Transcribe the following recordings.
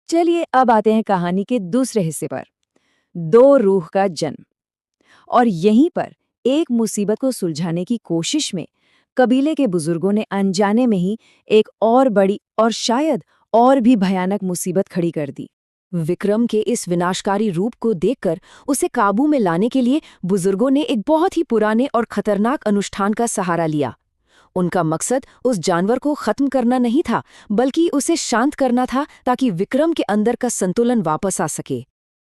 चलिए अब आते हैं कहानी के दूसरे हिस्से पर। दो रूह का जन्म। और यहीं पर एक मुसीबत को सुलझाने की कोशिश में कबीले के बुजुर्गों ने अनजाने में ही एक और बड़ी और शायद और भी भयानक मुसीबत खड़ी कर दी। विक्रम के इस विनाशकारी रूप को देखकर उसे काबू में लाने के लिए बुजुर्गों ने एक बहुत ही पुराने और खतरनाक अनुष्ठान का सहारा लिया। उनका मकसद उस जानवर को खत्म करना नहीं था, बल्कि उसे शांत करना था ताकि विक्रम के अंदर का संतुलन वापस आ सके।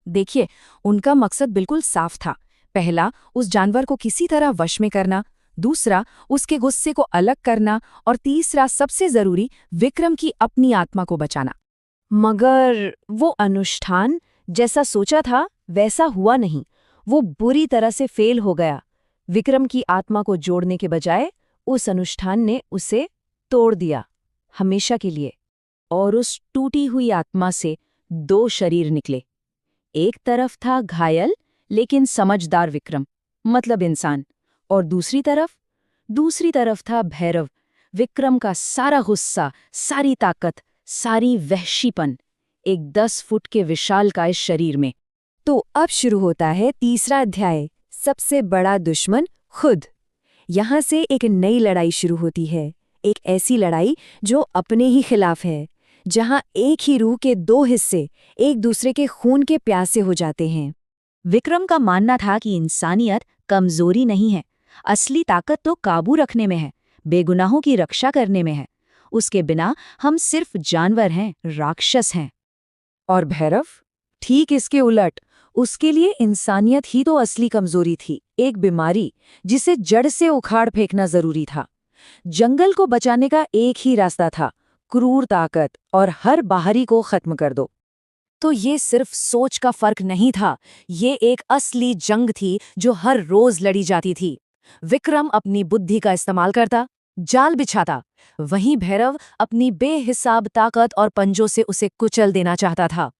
देखिए, उनका मकसद बिल्कुल साफ था। पहला, उस जानवर को किसी तरह वश में करना। दूसरा, उसके गुस्से को अलग करना। और तीसरा, सबसे जरूरी, विक्रम की अपनी आत्मा को बचाना। मगर वो अनुष्ठान जैसा सोचा था वैसा हुआ नहीं। वो बुरी तरह से फेल हो गया। विक्रम की आत्मा को जोड़ने के बजाय उस अनुष्ठान ने उसे तोड़ दिया, हमेशा के लिए। और उस टूटी हुई आत्मा से दो शरीर निकले। एक तरफ था घायल लेकिन समझदार विक्रम, मतलब इंसान। और दूसरी तरफ था भैरव, विक्रम का सारा गुस्सा, सारी ताकत, सारी वहशीपन, एक 10 फुट के विशालकाय शरीर में। तो अब शुरू होता है तीसरा अध्याय, सबसे बड़ा दुश्मन खुद। यहाँ से एक नई लड़ाई शुरू होती है, एक ऐसी लड़ाई जो अपने ही खिलाफ है, जहाँ एक ही रूह के दो हिस्से एक दूसरे के खून के प्यासे हो जाते हैं। विक्रम का मानना था कि इंसानियत कमजोरी नहीं है, असली ताकत तो काबू रखने में है, बेगुनाहों की रक्षा करने में है। उसके बिना हम सिर्फ जानवर हैं, राक्षस हैं। और भैरव? ठीक इसके उलट, उसके लिए इंसानियत ही तो असली कमजोरी थी, एक बीमारी जिसे जड़ से उखाड़ फेंकना जरूरी था। जंगल को बचाने का एक ही रास्ता था, क्रूर ताकत और हर बाहरी को खत्म कर दो। तो ये सिर्फ सोच का फर्क नहीं था, ये एक असली जंग थी जो हर रोज लड़ी जाती थी। विक्रम अपनी बुद्धि का इस्तेमाल करता, जाल बिछाता, वहीं भैरव अपनी बेहिसाब ताकत और पंजों से उसे कुचल देना चाहता था।